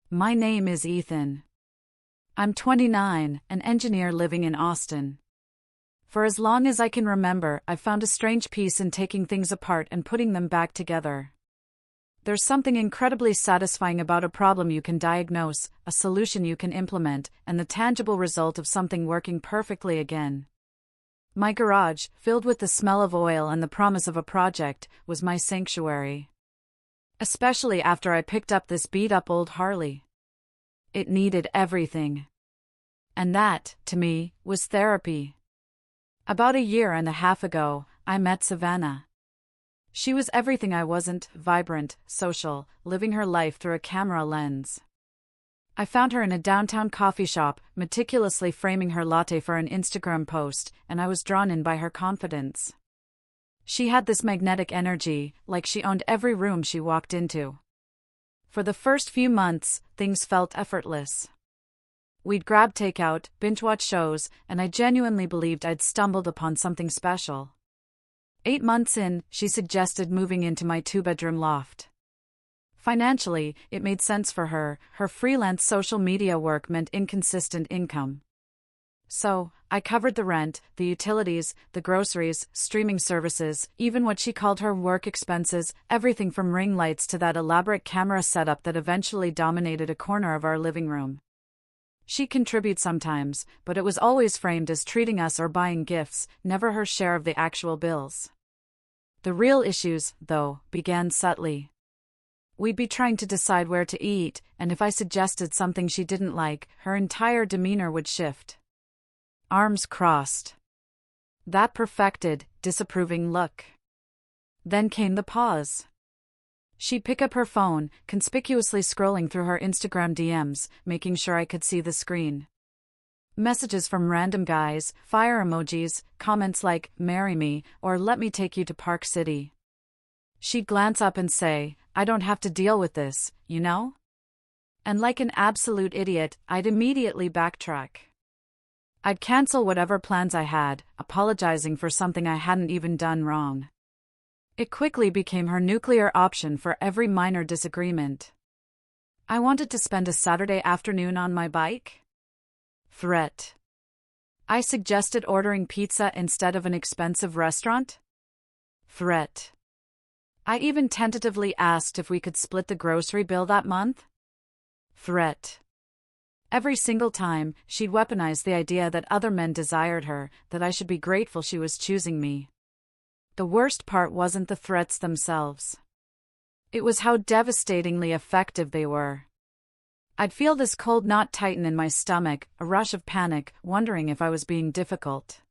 My name is Ethan. I'm 29, an engineer living in Austin. For as long as I can remember, I've found a strange peace in taking things apart and putting them back together. There's something incredibly satisfying about a problem you can diagnose, a solution you can implement, and the tangible result of something working perfectly again. My garage, filled with the smell of oil and the promise of a project, was my sanctuary. Especially after I picked up this beat-up old Harley. It needed everything. And that, to me, was therapy. About a year and a half ago, I met Savannah. She was everything I wasn't: vibrant, social, living her life through a camera lens. I found her in a downtown coffee shop, meticulously framing her latte for an Instagram post, and I was drawn in by her confidence. She had this magnetic energy, like she owned every room she walked into. For the first few months, things felt effortless. We'd grab takeout, binge-watch shows, and I genuinely believed I'd stumbled upon something special. 8 months in, she suggested moving into my 2-bedroom loft. Financially, it made sense for her. Her freelance social media work meant inconsistent income. So, I covered the rent, the utilities, the groceries, streaming services, even what she called her work expenses, everything from ring lights to that elaborate camera setup that eventually dominated a corner of our living room. She'd contribute sometimes, but it was always framed as treating us or buying gifts, never her share of the actual bills. The real issues, though, began subtly. We'd be trying to decide where to eat, and if I suggested something she didn't like, her entire demeanor would shift. Arms crossed. That perfected, disapproving look. Then came the pause. She'd pick up her phone, conspicuously scrolling through her Instagram DMs, making sure I could see the screen. Messages from random guys, fire emojis, comments like, "Marry me," or "Let me take you to Park City." She'd glance up and say, "I don't have to deal with this, you know?" And like an absolute idiot, I'd immediately backtrack. I'd cancel whatever plans I had, apologizing for something I hadn't even done wrong. It quickly became her nuclear option for every minor disagreement. I wanted to spend a Saturday afternoon on my bike? Threat. I suggested ordering pizza instead of an expensive restaurant? Threat. I even tentatively asked if we could split the grocery bill that month? Threat. Every single time, she'd weaponize the idea that other men desired her, that I should be grateful she was choosing me. The worst part wasn't the threats themselves. It was how devastatingly effective they were. I'd feel this cold knot tighten in my stomach, a rush of panic, wondering if I was being difficult.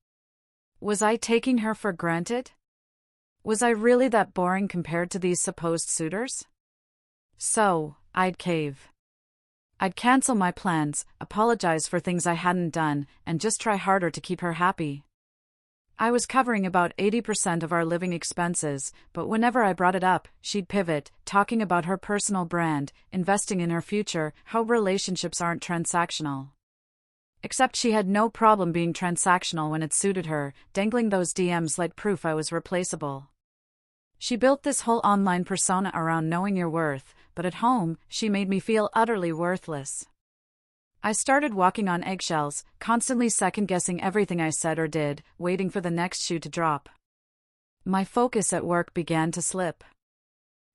Was I taking her for granted? Was I really that boring compared to these supposed suitors? So, I'd cave. I'd cancel my plans, apologize for things I hadn't done, and just try harder to keep her happy. I was covering about 80% of our living expenses, but whenever I brought it up, she'd pivot, talking about her personal brand, investing in her future, how relationships aren't transactional. Except she had no problem being transactional when it suited her, dangling those DMs like proof I was replaceable. She built this whole online persona around knowing your worth, but at home, she made me feel utterly worthless. I started walking on eggshells, constantly second-guessing everything I said or did, waiting for the next shoe to drop. My focus at work began to slip.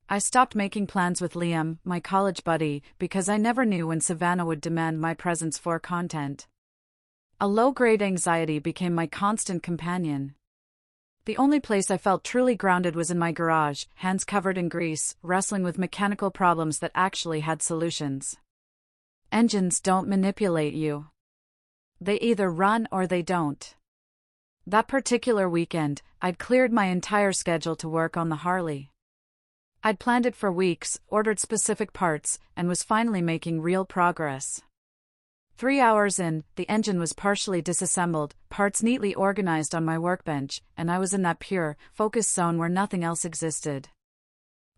I stopped making plans with Liam, my college buddy, because I never knew when Savannah would demand my presence for content. A low-grade anxiety became my constant companion. The only place I felt truly grounded was in my garage, hands covered in grease, wrestling with mechanical problems that actually had solutions. Engines don't manipulate you. They either run or they don't. That particular weekend, I'd cleared my entire schedule to work on the Harley. I'd planned it for weeks, ordered specific parts, and was finally making real progress. 3 hours in, the engine was partially disassembled, parts neatly organized on my workbench, and I was in that pure, focused zone where nothing else existed.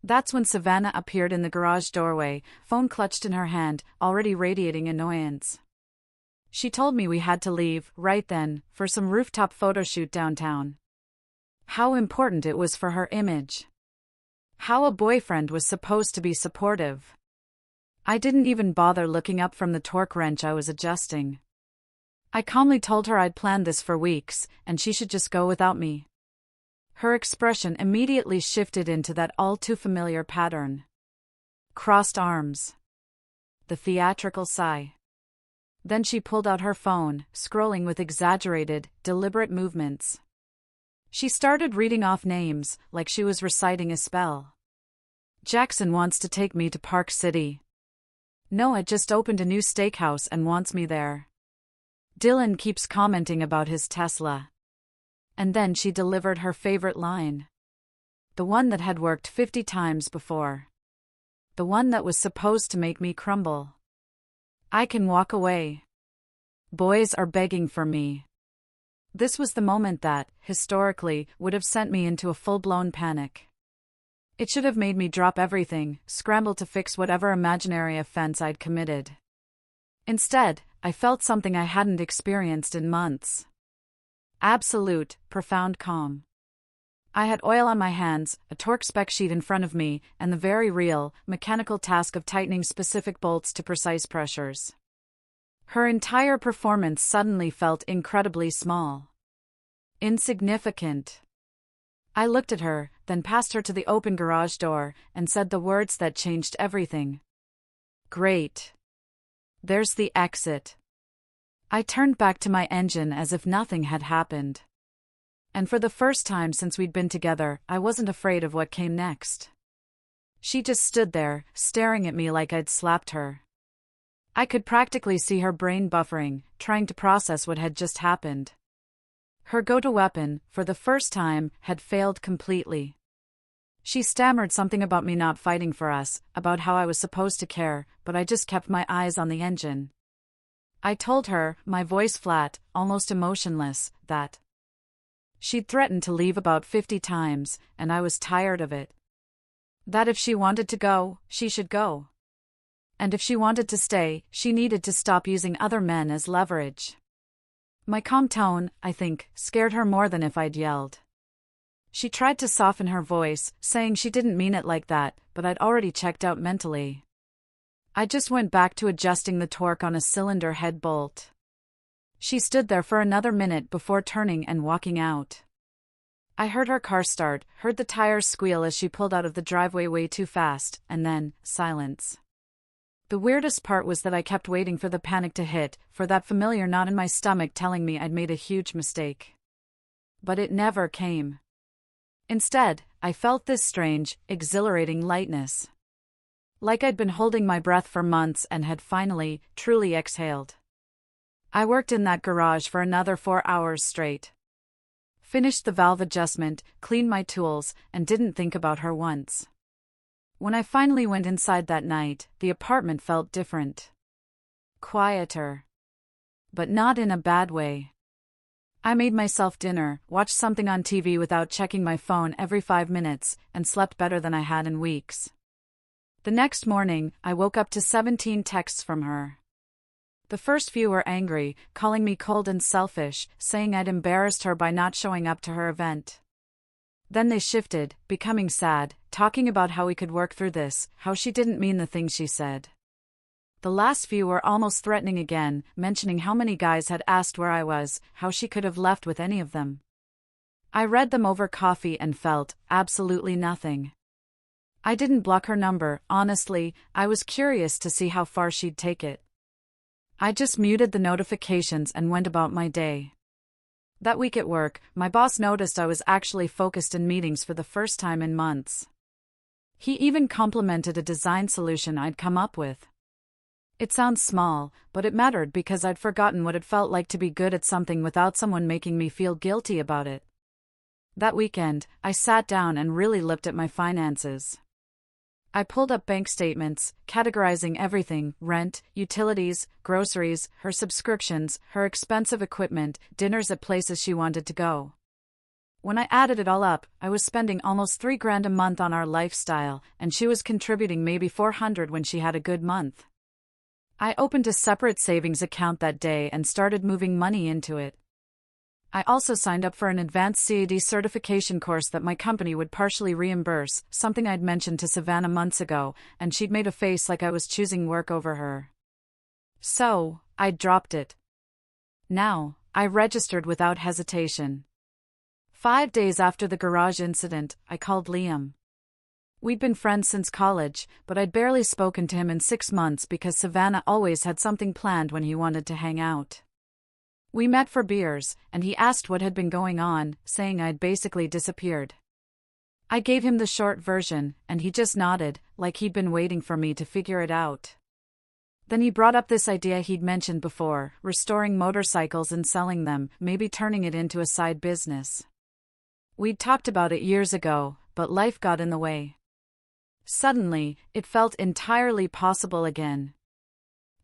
That's when Savannah appeared in the garage doorway, phone clutched in her hand, already radiating annoyance. She told me we had to leave, right then, for some rooftop photo shoot downtown. How important it was for her image. How a boyfriend was supposed to be supportive. I didn't even bother looking up from the torque wrench I was adjusting. I calmly told her I'd planned this for weeks, and she should just go without me. Her expression immediately shifted into that all-too-familiar pattern. Crossed arms. The theatrical sigh. Then she pulled out her phone, scrolling with exaggerated, deliberate movements. She started reading off names, like she was reciting a spell. Jackson wants to take me to Park City. Noah just opened a new steakhouse and wants me there. Dylan keeps commenting about his Tesla. And then she delivered her favorite line. The one that had worked 50 times before. The one that was supposed to make me crumble. I can walk away. Boys are begging for me. This was the moment that, historically, would have sent me into a full-blown panic. It should have made me drop everything, scramble to fix whatever imaginary offense I'd committed. Instead, I felt something I hadn't experienced in months. Absolute, profound calm. I had oil on my hands, a torque spec sheet in front of me, and the very real, mechanical task of tightening specific bolts to precise pressures. Her entire performance suddenly felt incredibly small. Insignificant. I looked at her, then passed her to the open garage door, and said the words that changed everything. Great. There's the exit. I turned back to my engine as if nothing had happened. And for the first time since we'd been together, I wasn't afraid of what came next. She just stood there, staring at me like I'd slapped her. I could practically see her brain buffering, trying to process what had just happened. Her go-to weapon, for the first time, had failed completely. She stammered something about me not fighting for us, about how I was supposed to care, but I just kept my eyes on the engine. I told her, my voice flat, almost emotionless, that she'd threatened to leave about 50 times, and I was tired of it. That if she wanted to go, she should go. And if she wanted to stay, she needed to stop using other men as leverage. My calm tone, I think, scared her more than if I'd yelled. She tried to soften her voice, saying she didn't mean it like that, but I'd already checked out mentally. I just went back to adjusting the torque on a cylinder head bolt. She stood there for another minute before turning and walking out. I heard her car start, heard the tires squeal as she pulled out of the driveway way too fast, and then, silence. The weirdest part was that I kept waiting for the panic to hit, for that familiar knot in my stomach telling me I'd made a huge mistake. But it never came. Instead, I felt this strange, exhilarating lightness. Like I'd been holding my breath for months and had finally, truly exhaled. I worked in that garage for another 4 hours straight. Finished the valve adjustment, cleaned my tools, and didn't think about her once. When I finally went inside that night, the apartment felt different. Quieter. But not in a bad way. I made myself dinner, watched something on TV without checking my phone every 5 minutes, and slept better than I had in weeks. The next morning, I woke up to 17 texts from her. The first few were angry, calling me cold and selfish, saying I'd embarrassed her by not showing up to her event. Then they shifted, becoming sad, talking about how we could work through this, how she didn't mean the things she said. The last few were almost threatening again, mentioning how many guys had asked where I was, how she could have left with any of them. I read them over coffee and felt absolutely nothing. I didn't block her number, honestly, I was curious to see how far she'd take it. I just muted the notifications and went about my day. That week at work, my boss noticed I was actually focused in meetings for the first time in months. He even complimented a design solution I'd come up with. It sounds small, but it mattered because I'd forgotten what it felt like to be good at something without someone making me feel guilty about it. That weekend, I sat down and really looked at my finances. I pulled up bank statements, categorizing everything: rent, utilities, groceries, her subscriptions, her expensive equipment, dinners at places she wanted to go. When I added it all up, I was spending almost $3,000 a month on our lifestyle, and she was contributing maybe $400 when she had a good month. I opened a separate savings account that day and started moving money into it. I also signed up for an advanced CAD certification course that my company would partially reimburse, something I'd mentioned to Savannah months ago, and she'd made a face like I was choosing work over her. So, I dropped it. Now, I registered without hesitation. 5 days after the garage incident, I called Liam. We'd been friends since college, but I'd barely spoken to him in 6 months because Savannah always had something planned when he wanted to hang out. We met for beers, and he asked what had been going on, saying I'd basically disappeared. I gave him the short version, and he just nodded, like he'd been waiting for me to figure it out. Then he brought up this idea he'd mentioned before, restoring motorcycles and selling them, maybe turning it into a side business. We'd talked about it years ago, but life got in the way. Suddenly, it felt entirely possible again.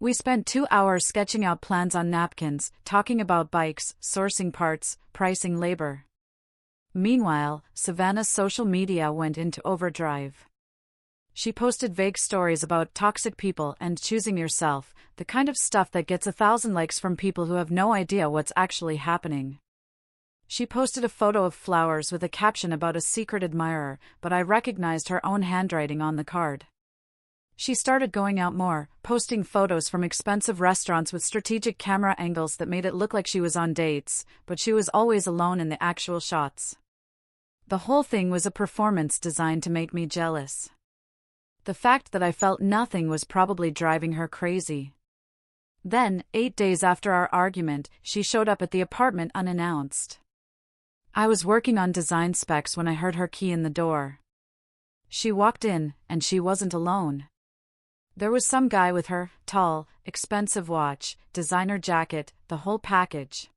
We spent 2 hours sketching out plans on napkins, talking about bikes, sourcing parts, pricing labor. Meanwhile, Savannah's social media went into overdrive. She posted vague stories about toxic people and choosing yourself, the kind of stuff that gets 1,000 likes from people who have no idea what's actually happening. She posted a photo of flowers with a caption about a secret admirer, but I recognized her own handwriting on the card. She started going out more, posting photos from expensive restaurants with strategic camera angles that made it look like she was on dates, but she was always alone in the actual shots. The whole thing was a performance designed to make me jealous. The fact that I felt nothing was probably driving her crazy. Then, 8 days after our argument, she showed up at the apartment unannounced. I was working on design specs when I heard her key in the door. She walked in, and she wasn't alone. There was some guy with her, tall, expensive watch, designer jacket, the whole package.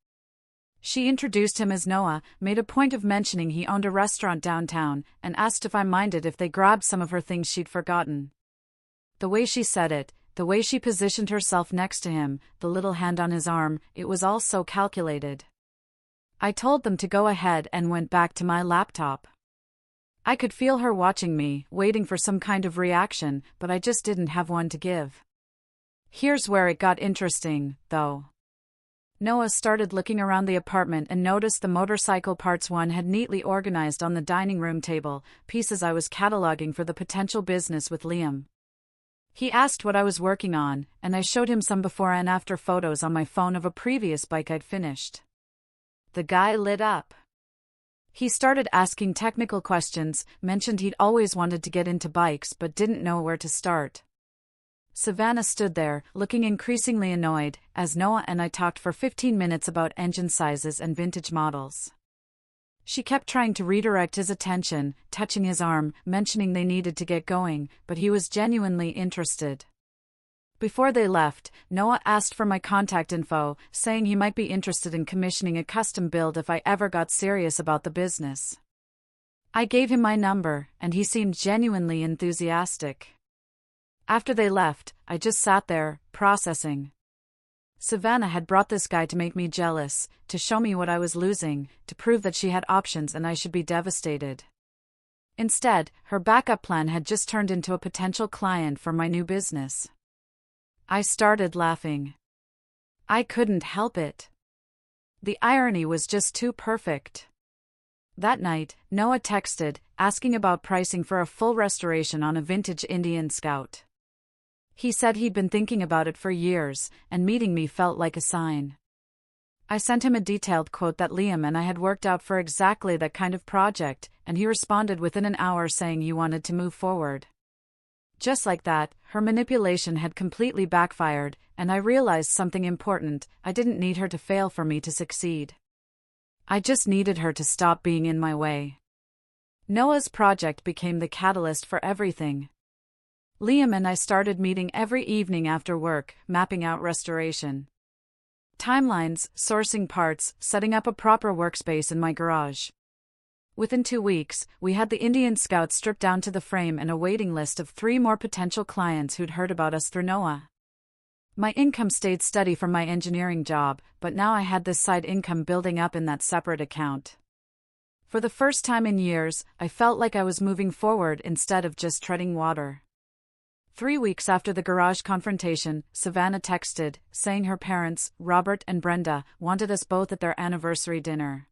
She introduced him as Noah, made a point of mentioning he owned a restaurant downtown, and asked if I minded if they grabbed some of her things she'd forgotten. The way she said it, the way she positioned herself next to him, the little hand on his arm, it was all so calculated. I told them to go ahead and went back to my laptop. I could feel her watching me, waiting for some kind of reaction, but I just didn't have one to give. Here's where it got interesting, though. Noah started looking around the apartment and noticed the motorcycle parts one had neatly organized on the dining room table, pieces I was cataloging for the potential business with Liam. He asked what I was working on, and I showed him some before and after photos on my phone of a previous bike I'd finished. The guy lit up. He started asking technical questions, mentioned he'd always wanted to get into bikes but didn't know where to start. Savannah stood there, looking increasingly annoyed, as Noah and I talked for 15 minutes about engine sizes and vintage models. She kept trying to redirect his attention, touching his arm, mentioning they needed to get going, but he was genuinely interested. Before they left, Noah asked for my contact info, saying he might be interested in commissioning a custom build if I ever got serious about the business. I gave him my number, and he seemed genuinely enthusiastic. After they left, I just sat there, processing. Savannah had brought this guy to make me jealous, to show me what I was losing, to prove that she had options and I should be devastated. Instead, her backup plan had just turned into a potential client for my new business. I started laughing. I couldn't help it. The irony was just too perfect. That night, Noah texted, asking about pricing for a full restoration on a vintage Indian Scout. He said he'd been thinking about it for years, and meeting me felt like a sign. I sent him a detailed quote that Liam and I had worked out for exactly that kind of project, and he responded within an hour saying he wanted to move forward. Just like that, her manipulation had completely backfired, and I realized something important: I didn't need her to fail for me to succeed. I just needed her to stop being in my way. Noah's project became the catalyst for everything. Liam and I started meeting every evening after work, mapping out restoration timelines, sourcing parts, setting up a proper workspace in my garage. Within 2 weeks, we had the Indian Scout stripped down to the frame and a waiting list of 3 more potential clients who'd heard about us through Noah. My income stayed steady from my engineering job, but now I had this side income building up in that separate account. For the first time in years, I felt like I was moving forward instead of just treading water. 3 weeks after the garage confrontation, Savannah texted, saying her parents, Robert and Brenda, wanted us both at their anniversary dinner.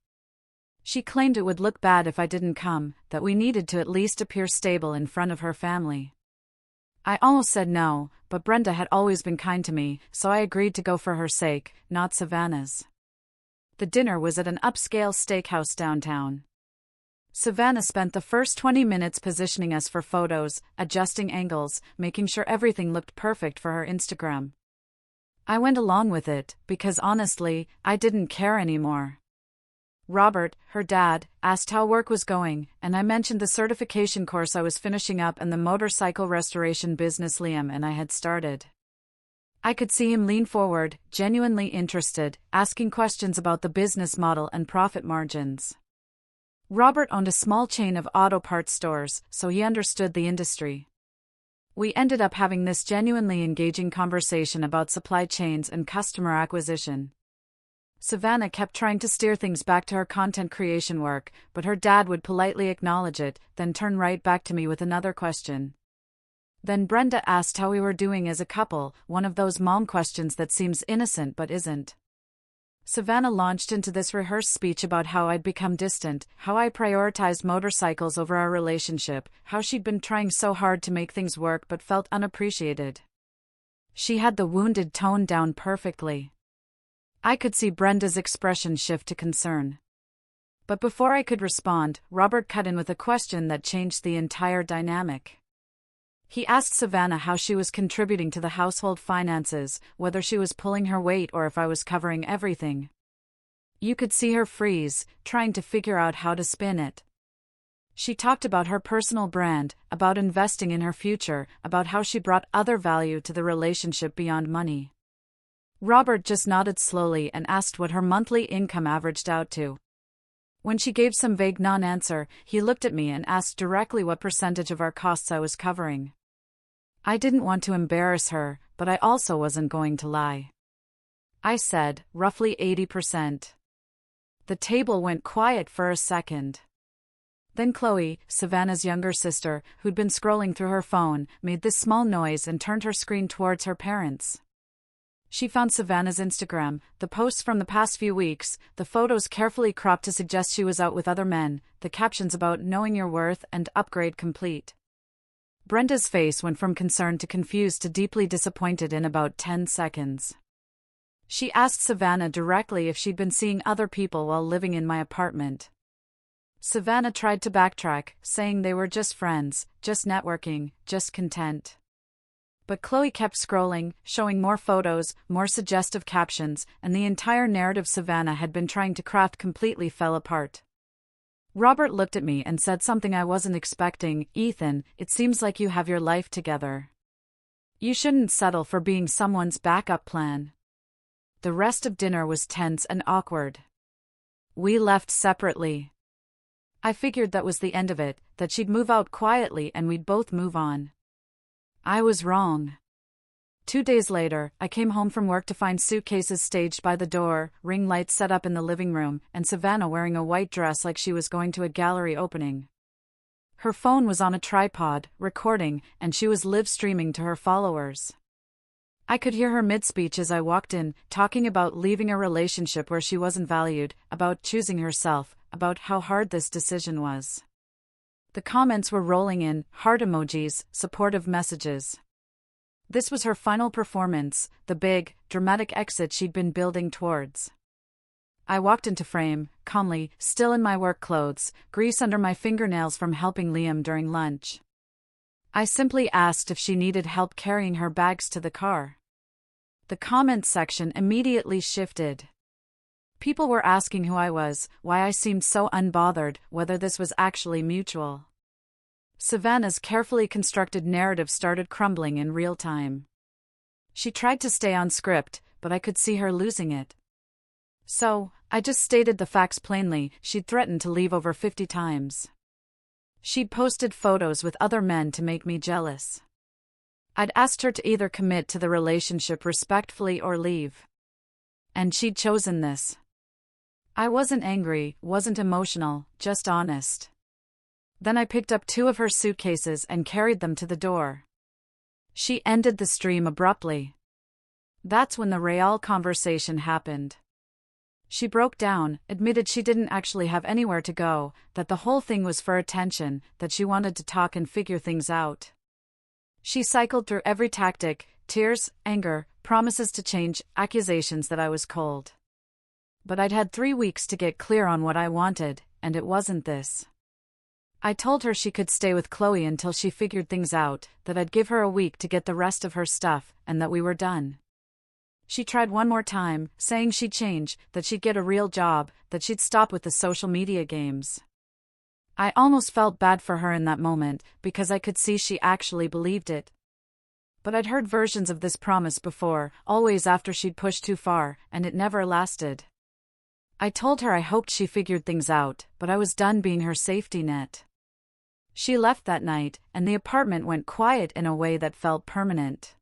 She claimed it would look bad if I didn't come, that we needed to at least appear stable in front of her family. I almost said no, but Brenda had always been kind to me, so I agreed to go for her sake, not Savannah's. The dinner was at an upscale steakhouse downtown. Savannah spent the first 20 minutes positioning us for photos, adjusting angles, making sure everything looked perfect for her Instagram. I went along with it, because honestly, I didn't care anymore. Robert, her dad, asked how work was going, and I mentioned the certification course I was finishing up and the motorcycle restoration business Liam and I had started. I could see him lean forward, genuinely interested, asking questions about the business model and profit margins. Robert owned a small chain of auto parts stores, so he understood the industry. We ended up having this genuinely engaging conversation about supply chains and customer acquisition. Savannah kept trying to steer things back to her content creation work, but her dad would politely acknowledge it, then turn right back to me with another question. Then Brenda asked how we were doing as a couple, one of those mom questions that seems innocent but isn't. Savannah launched into this rehearsed speech about how I'd become distant, how I prioritized motorcycles over our relationship, how she'd been trying so hard to make things work but felt unappreciated. She had the wounded tone down perfectly. I could see Brenda's expression shift to concern. But before I could respond, Robert cut in with a question that changed the entire dynamic. He asked Savannah how she was contributing to the household finances, whether she was pulling her weight or if I was covering everything. You could see her freeze, trying to figure out how to spin it. She talked about her personal brand, about investing in her future, about how she brought other value to the relationship beyond money. Robert just nodded slowly and asked what her monthly income averaged out to. When she gave some vague non-answer, he looked at me and asked directly what percentage of our costs I was covering. I didn't want to embarrass her, but I also wasn't going to lie. I said, roughly 80%. The table went quiet for a second. Then Chloe, Savannah's younger sister, who'd been scrolling through her phone, made this small noise and turned her screen towards her parents. She found Savannah's Instagram, the posts from the past few weeks, the photos carefully cropped to suggest she was out with other men, the captions about knowing your worth and upgrade complete. Brenda's face went from concerned to confused to deeply disappointed in about 10 seconds. She asked Savannah directly if she'd been seeing other people while living in my apartment. Savannah tried to backtrack, saying they were just friends, just networking, just content. But Chloe kept scrolling, showing more photos, more suggestive captions, and the entire narrative Savannah had been trying to craft completely fell apart. Robert looked at me and said something I wasn't expecting. Ethan, it seems like you have your life together. You shouldn't settle for being someone's backup plan. The rest of dinner was tense and awkward. We left separately. I figured that was the end of it, that she'd move out quietly and we'd both move on. I was wrong. 2 days later, I came home from work to find suitcases staged by the door, ring lights set up in the living room, and Savannah wearing a white dress like she was going to a gallery opening. Her phone was on a tripod, recording, and she was live streaming to her followers. I could hear her mid-speech as I walked in, talking about leaving a relationship where she wasn't valued, about choosing herself, about how hard this decision was. The comments were rolling in, heart emojis, supportive messages. This was her final performance, the big, dramatic exit she'd been building towards. I walked into frame, calmly, still in my work clothes, grease under my fingernails from helping Liam during lunch. I simply asked if she needed help carrying her bags to the car. The comments section immediately shifted. People were asking who I was, why I seemed so unbothered, whether this was actually mutual. Savannah's carefully constructed narrative started crumbling in real time. She tried to stay on script, but I could see her losing it. So, I just stated the facts plainly. She'd threatened to leave over 50 times. She'd posted photos with other men to make me jealous. I'd asked her to either commit to the relationship respectfully or leave. And she'd chosen this. I wasn't angry, wasn't emotional, just honest. Then I picked up 2 of her suitcases and carried them to the door. She ended the stream abruptly. That's when the real conversation happened. She broke down, admitted she didn't actually have anywhere to go, that the whole thing was for attention, that she wanted to talk and figure things out. She cycled through every tactic: tears, anger, promises to change, accusations that I was cold. But I'd had 3 weeks to get clear on what I wanted, and it wasn't this. I told her she could stay with Chloe until she figured things out, that I'd give her a week to get the rest of her stuff, and that we were done. She tried one more time, saying she'd change, that she'd get a real job, that she'd stop with the social media games. I almost felt bad for her in that moment, because I could see she actually believed it. But I'd heard versions of this promise before, always after she'd pushed too far, and it never lasted. I told her I hoped she figured things out, but I was done being her safety net. She left that night, and the apartment went quiet in a way that felt permanent.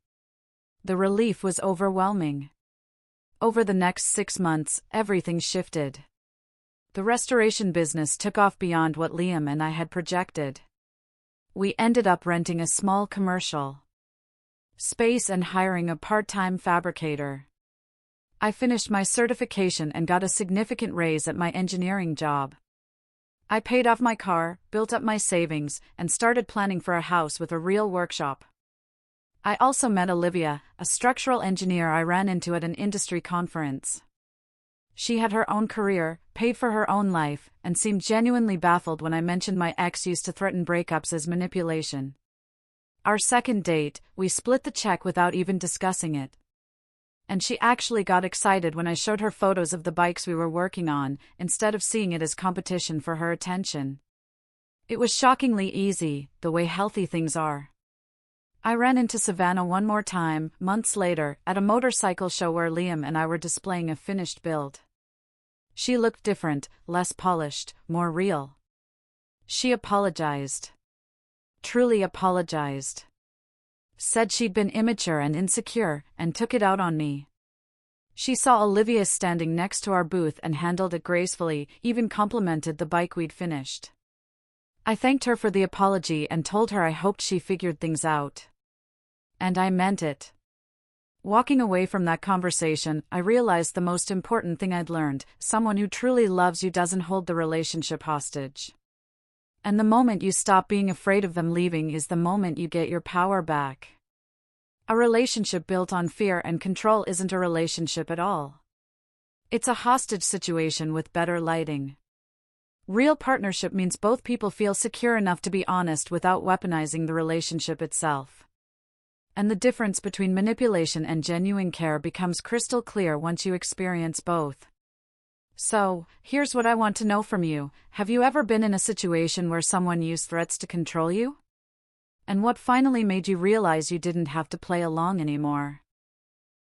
The relief was overwhelming. Over the next 6 months, everything shifted. The restoration business took off beyond what Liam and I had projected. We ended up renting a small commercial space and hiring a part-time fabricator. I finished my certification and got a significant raise at my engineering job. I paid off my car, built up my savings, and started planning for a house with a real workshop. I also met Olivia, a structural engineer I ran into at an industry conference. She had her own career, paid for her own life, and seemed genuinely baffled when I mentioned my ex used to threaten breakups as manipulation. Our second date, we split the check without even discussing it. And she actually got excited when I showed her photos of the bikes we were working on, instead of seeing it as competition for her attention. It was shockingly easy, the way healthy things are. I ran into Savannah one more time, months later, at a motorcycle show where Liam and I were displaying a finished build. She looked different, less polished, more real. She apologized. Truly apologized. Said she'd been immature and insecure, and took it out on me. She saw Olivia standing next to our booth and handled it gracefully, even complimented the bike we'd finished. I thanked her for the apology and told her I hoped she figured things out. And I meant it. Walking away from that conversation, I realized the most important thing I'd learned: someone who truly loves you doesn't hold the relationship hostage. And the moment you stop being afraid of them leaving is the moment you get your power back. A relationship built on fear and control isn't a relationship at all. It's a hostage situation with better lighting. Real partnership means both people feel secure enough to be honest without weaponizing the relationship itself. And the difference between manipulation and genuine care becomes crystal clear once you experience both. So, here's what I want to know from you: have you ever been in a situation where someone used threats to control you? And what finally made you realize you didn't have to play along anymore?